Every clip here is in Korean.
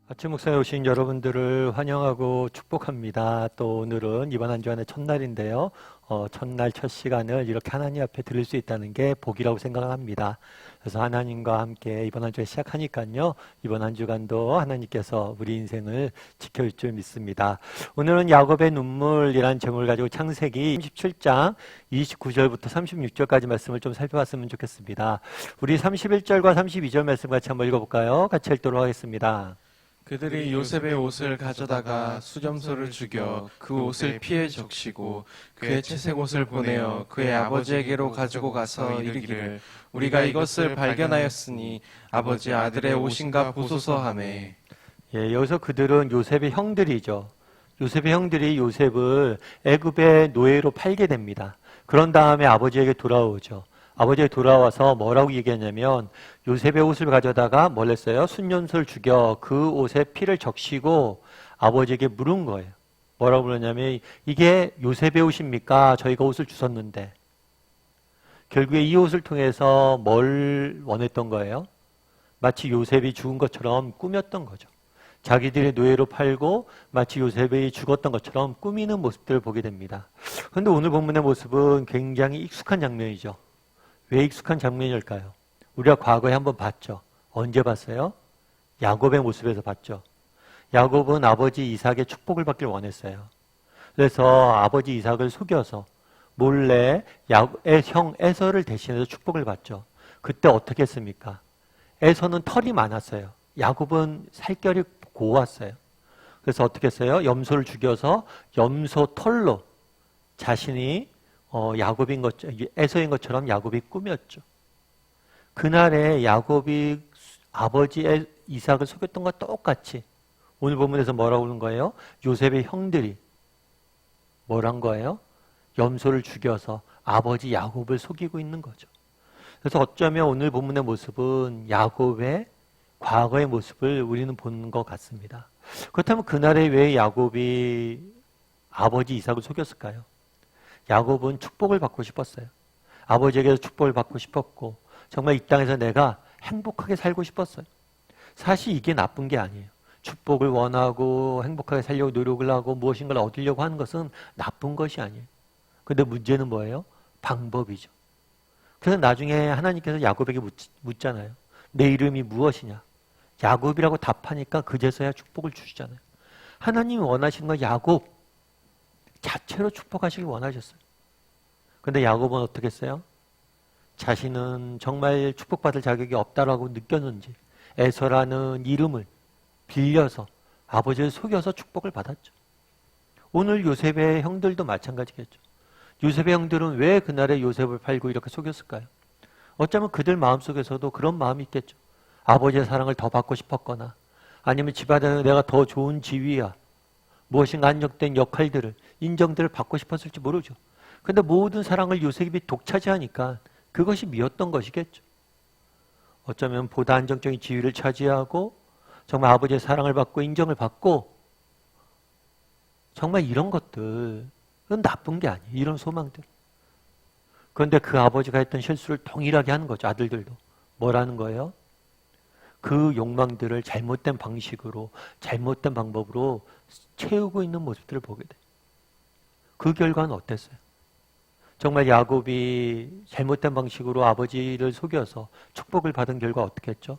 아침 목사에 오신 여러분들을 환영하고 축복합니다. 또 오늘은 이번 한 주간의 첫날인데요. 첫날 첫 시간을 이렇게 하나님 앞에 드릴 수 있다는 게 복이라고 생각합니다. 그래서 하나님과 함께 이번 한 주에 시작하니까요. 이번 한 주간도 하나님께서 우리 인생을 지켜줄 줄 믿습니다. 오늘은 야곱의 눈물이라는 제목을 가지고 창세기 37장 29절부터 36절까지 말씀을 좀 살펴봤으면 좋겠습니다. 우리 31절과 32절 말씀 같이 한번 읽어볼까요? 같이 읽도록 하겠습니다. 그들이 요셉의 옷을 가져다가 수점소를 죽여 그 옷을 피에 적시고 그의 채색 옷을 보내어 그의 아버지에게로 가지고 가서 이르기를 우리가 이것을 발견하였으니 아버지 아들의 옷인가 보소서 하매. 여기서 그들은 요셉의 형들이죠. 요셉의 형들이 요셉을 애굽의 노예로 팔게 됩니다. 그런 다음에 아버지에게 돌아오죠. 아버지가 돌아와서 뭐라고 얘기했냐면 요셉의 옷을 가져다가 뭘 했어요? 순념소를 죽여 그 옷에 피를 적시고 아버지에게 물은 거예요. 뭐라고 물었냐면 이게 요셉의 옷입니까? 저희가 옷을 주셨는데. 결국에 이 옷을 통해서 뭘 원했던 거예요? 마치 요셉이 죽은 것처럼 꾸몄던 거죠. 자기들의 노예로 팔고 마치 요셉이 죽었던 것처럼 꾸미는 모습들을 보게 됩니다. 그런데 오늘 본문의 모습은 굉장히 익숙한 장면이죠. 왜 익숙한 장면일까요? 우리가 과거에 한번 봤죠. 언제 봤어요? 야곱의 모습에서 봤죠. 야곱은 아버지 이삭의 축복을 받길 원했어요. 그래서 아버지 이삭을 속여서 몰래 야곱의 형 에서를 대신해서 축복을 받죠. 그때 어떻게 했습니까? 에서는 털이 많았어요. 야곱은 살결이 고왔어요. 그래서 어떻게 했어요? 염소를 죽여서 염소 털로 자신이 야곱인 것, 에서인 것처럼 야곱이 꾸몄죠. 그날에 야곱이 아버지 이삭을 속였던 것과 똑같이 오늘 본문에서 뭐라고 하는 거예요? 요셉의 형들이 뭐란 거예요? 염소를 죽여서 아버지 야곱을 속이고 있는 거죠. 그래서 어쩌면 오늘 본문의 모습은 야곱의 과거의 모습을 우리는 보는 것 같습니다. 그렇다면 그날에 왜 야곱이 아버지 이삭을 속였을까요? 야곱은 축복을 받고 싶었어요. 아버지에게서 축복을 받고 싶었고 정말 이 땅에서 내가 행복하게 살고 싶었어요. 사실 이게 나쁜 게 아니에요. 축복을 원하고 행복하게 살려고 노력을 하고 무엇인가를 얻으려고 하는 것은 나쁜 것이 아니에요. 그런데 문제는 뭐예요? 방법이죠. 그래서 나중에 하나님께서 야곱에게 묻잖아요. 내 이름이 무엇이냐? 야곱이라고 답하니까 그제서야 축복을 주시잖아요. 하나님이 원하시는 건 야곱 자체로 축복하시길 원하셨어요. 그런데 야곱은 어떻게 했어요? 자신은 정말 축복받을 자격이 없다라고 느꼈는지 에서라는 이름을 빌려서 아버지를 속여서 축복을 받았죠. 오늘 요셉의 형들도 마찬가지겠죠. 요셉의 형들은 왜 그날에 요셉을 팔고 이렇게 속였을까요? 어쩌면 그들 마음속에서도 그런 마음이 있겠죠. 아버지의 사랑을 더 받고 싶었거나 아니면 집안에 내가 더 좋은 지위야 무엇인가 안정된 역할들을 인정들을 받고 싶었을지 모르죠. 그런데 모든 사랑을 요셉이 독차지하니까 그것이 미웠던 것이겠죠. 어쩌면 보다 안정적인 지위를 차지하고 정말 아버지의 사랑을 받고 인정을 받고 정말 이런 것들은 나쁜 게 아니에요. 이런 소망들. 그런데 그 아버지가 했던 실수를 동일하게 하는 거죠. 아들들도. 뭐라는 거예요? 그 욕망들을 잘못된 방식으로 잘못된 방법으로 채우고 있는 모습들을 보게 돼요. 그 결과는 어땠어요? 정말 야곱이 잘못된 방식으로 아버지를 속여서 축복을 받은 결과 어떻게 했죠?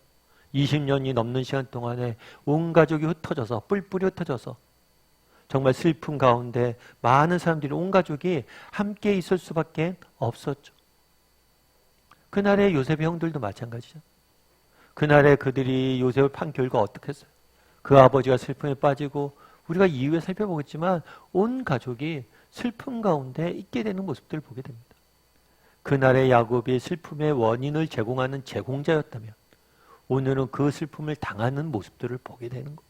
20년이 넘는 시간 동안에 온 가족이 흩어져서 뿔뿔이 흩어져서 정말 슬픔 가운데 많은 사람들이 온 가족이 함께 있을 수밖에 없었죠. 그날의 요셉의 형들도 마찬가지죠. 그날에 그들이 요셉을 판 결과 어떻게 했어요? 그 아버지가 슬픔에 빠지고 우리가 이후에 살펴보겠지만 온 가족이 슬픔 가운데 있게 되는 모습들을 보게 됩니다. 그날의 야곱이 슬픔의 원인을 제공하는 제공자였다면 오늘은 그 슬픔을 당하는 모습들을 보게 되는 거예요.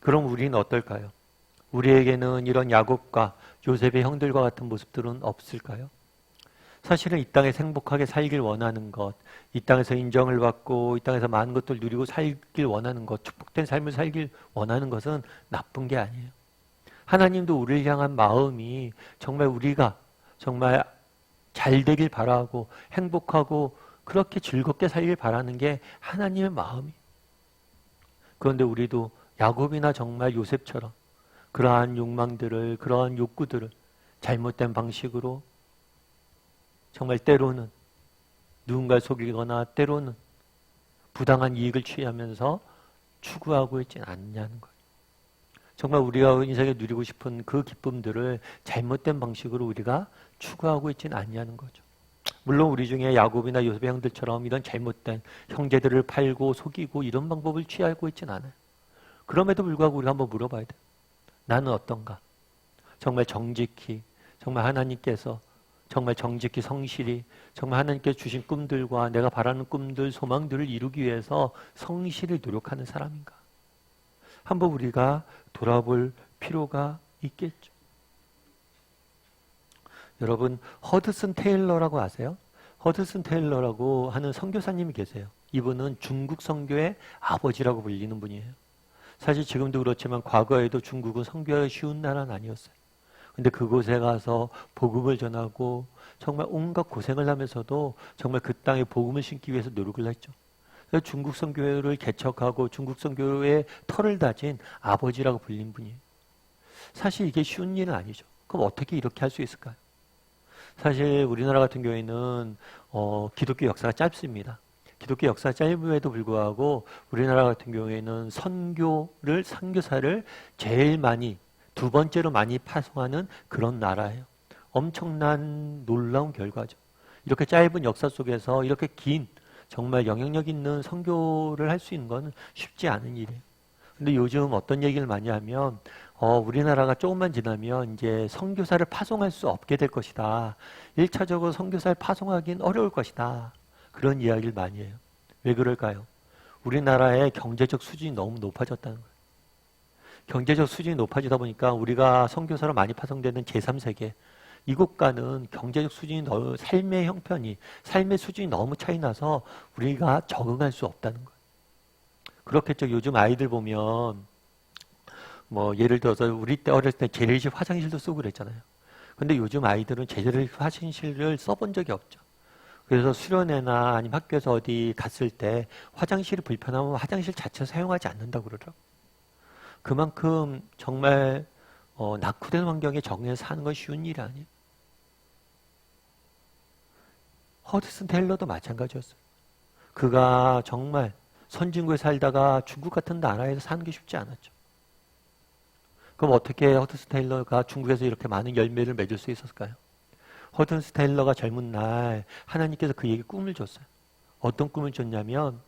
그럼 우리는 어떨까요? 우리에게는 이런 야곱과 요셉의 형들과 같은 모습들은 없을까요? 사실은 이 땅에서 행복하게 살길 원하는 것, 이 땅에서 인정을 받고 이 땅에서 많은 것들을 누리고 살길 원하는 것, 축복된 삶을 살길 원하는 것은 나쁜 게 아니에요. 하나님도 우리를 향한 마음이 정말 우리가 정말 잘 되길 바라고 행복하고 그렇게 즐겁게 살길 바라는 게 하나님의 마음이. 그런데 우리도 야곱이나 정말 요셉처럼 그러한 욕망들을, 그러한 욕구들을 잘못된 방식으로 정말 때로는 누군가를 속이거나 때로는 부당한 이익을 취하면서 추구하고 있지 않냐는 거예요. 정말 우리가 인생에 누리고 싶은 그 기쁨들을 잘못된 방식으로 우리가 추구하고 있지는 않냐는 거죠. 물론 우리 중에 야곱이나 요셉의 형들처럼 이런 잘못된 형제들을 팔고 속이고 이런 방법을 취하고 있지는 않아요. 그럼에도 불구하고 우리가 한번 물어봐야 돼요. 나는 어떤가? 정말 정직히, 정말 하나님께서 정말 정직히 성실히 정말 하나님께서 주신 꿈들과 내가 바라는 꿈들, 소망들을 이루기 위해서 성실히 노력하는 사람인가? 한번 우리가 돌아볼 필요가 있겠죠. 여러분, 허드슨 테일러라고 아세요? 허드슨 테일러라고 하는 선교사님이 계세요. 이분은 중국 선교의 아버지라고 불리는 분이에요. 사실 지금도 그렇지만 과거에도 중국은 선교하기 쉬운 나라는 아니었어요. 근데 그곳에 가서 복음을 전하고 정말 온갖 고생을 하면서도 정말 그 땅에 복음을 심기 위해서 노력을 했죠. 그래서 중국 선교회를 개척하고 중국 선교회의 터를 다진 아버지라고 불린 분이에요. 사실 이게 쉬운 일은 아니죠. 그럼 어떻게 이렇게 할 수 있을까요? 사실 우리나라 같은 경우에는 기독교 역사가 짧습니다. 기독교 역사가 짧음에도 불구하고 우리나라 같은 경우에는 선교사를 제일 많이 두 번째로 많이 파송하는 그런 나라예요. 엄청난 놀라운 결과죠. 이렇게 짧은 역사 속에서 이렇게 긴 정말 영향력 있는 선교를 할 수 있는 건 쉽지 않은 일이에요. 근데 요즘 어떤 얘기를 많이 하면 우리나라가 조금만 지나면 이제 선교사를 파송할 수 없게 될 것이다. 1차적으로 선교사를 파송하기는 어려울 것이다. 그런 이야기를 많이 해요. 왜 그럴까요? 우리나라의 경제적 수준이 너무 높아졌다는 거예요. 경제적 수준이 높아지다 보니까 우리가 선교사로 많이 파송되는 제3세계 이곳과는 경제적 수준이 너무 삶의 형편이 삶의 수준이 너무 차이 나서 우리가 적응할 수 없다는 거예요. 그렇겠죠. 요즘 아이들 보면 뭐 예를 들어서 우리 때 어렸을 때 재래식 화장실도 쓰고 그랬잖아요. 근데 요즘 아이들은 재래식 화장실을 써본 적이 없죠. 그래서 수련회나 아니면 학교에서 어디 갔을 때 화장실이 불편하면 화장실 자체 사용하지 않는다고 그러더라고요. 그만큼 정말 낙후된 환경에 적응해서 사는 건 쉬운 일이 아니에요. 허드슨 테일러도 마찬가지였어요. 그가 정말 선진국에 살다가 중국 같은 나라에서 사는 게 쉽지 않았죠. 그럼 어떻게 허드슨 테일러가 중국에서 이렇게 많은 열매를 맺을 수 있었을까요? 허드슨 테일러가 젊은 날 하나님께서 그에게 꿈을 줬어요. 어떤 꿈을 줬냐면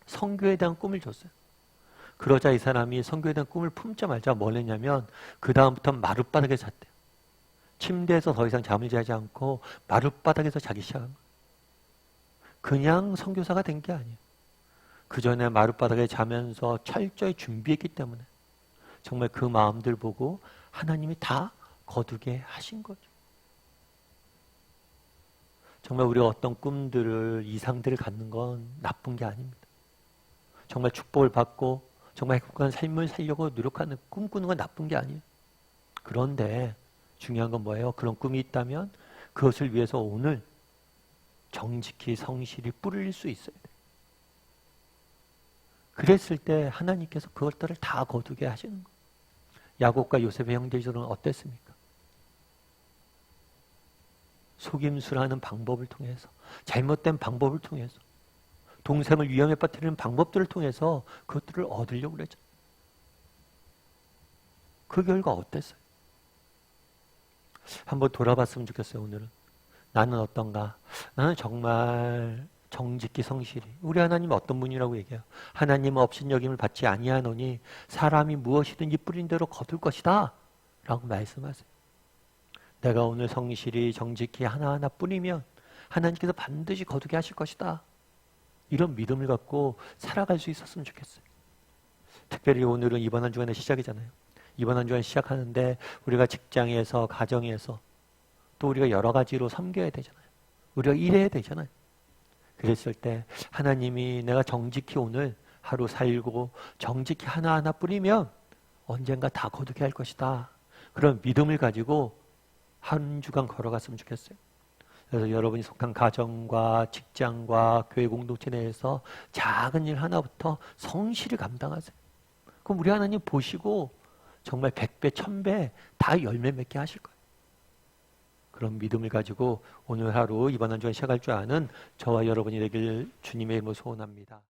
선교에 대한 꿈을 줬어요. 그러자 이 사람이 선교에 대한 꿈을 품자마자 뭘 했냐면 그 다음부터 마룻바닥에 잤대요. 침대에서 더 이상 잠을 자지 않고 마룻바닥에서 자기 시작한 거예요. 그냥 선교사가 된 게 아니에요. 그 전에 마룻바닥에 자면서 철저히 준비했기 때문에 정말 그 마음들 보고 하나님이 다 거두게 하신 거죠. 정말 우리가 어떤 꿈들을, 이상들을 갖는 건 나쁜 게 아닙니다. 정말 축복을 받고 정말 행복한 삶을 살려고 노력하는 꿈꾸는 건 나쁜 게 아니에요. 그런데 중요한 건 뭐예요? 그런 꿈이 있다면 그것을 위해서 오늘 정직히 성실히 뿌릴 수 있어야 돼요. 그랬을 때 하나님께서 그것들을 다 거두게 하시는 거예요. 야곱과 요셉의 형제들은 어땠습니까? 속임수라는 방법을 통해서, 잘못된 방법을 통해서, 동생을 위험에 빠뜨리는 방법들을 통해서 그것들을 얻으려고 그러죠. 그 결과 어땠어요? 한번 돌아봤으면 좋겠어요. 오늘은 나는 어떤가? 나는 정말 정직히 성실히. 우리 하나님 어떤 분이라고 얘기해요? 하나님은 업신여김을 받지 아니하노니 사람이 무엇이든지 뿌린 대로 거둘 것이다 라고 말씀하세요. 내가 오늘 성실히 정직히 하나하나 뿌리면 하나님께서 반드시 거두게 하실 것이다. 이런 믿음을 갖고 살아갈 수 있었으면 좋겠어요. 특별히 오늘은 이번 한 주간의 시작이잖아요. 이번 한 주간 시작하는데 우리가 직장에서, 가정에서 또 우리가 여러 가지로 섬겨야 되잖아요. 우리가 일해야 되잖아요. 그랬을 때 하나님이 내가 정직히 오늘 하루 살고 정직히 하나하나 뿌리면 언젠가 다 거두게 할 것이다. 그런 믿음을 가지고 한 주간 걸어갔으면 좋겠어요. 그래서 여러분이 속한 가정과 직장과 교회 공동체 내에서 작은 일 하나부터 성실히 감당하세요. 그럼 우리 하나님 보시고 정말 100배, 1000배 다 열매 맺게 하실 거예요. 그런 믿음을 가지고 오늘 하루 이번 한 주간 시작할 줄 아는 저와 여러분이 되길 주님의 이름으로 소원합니다.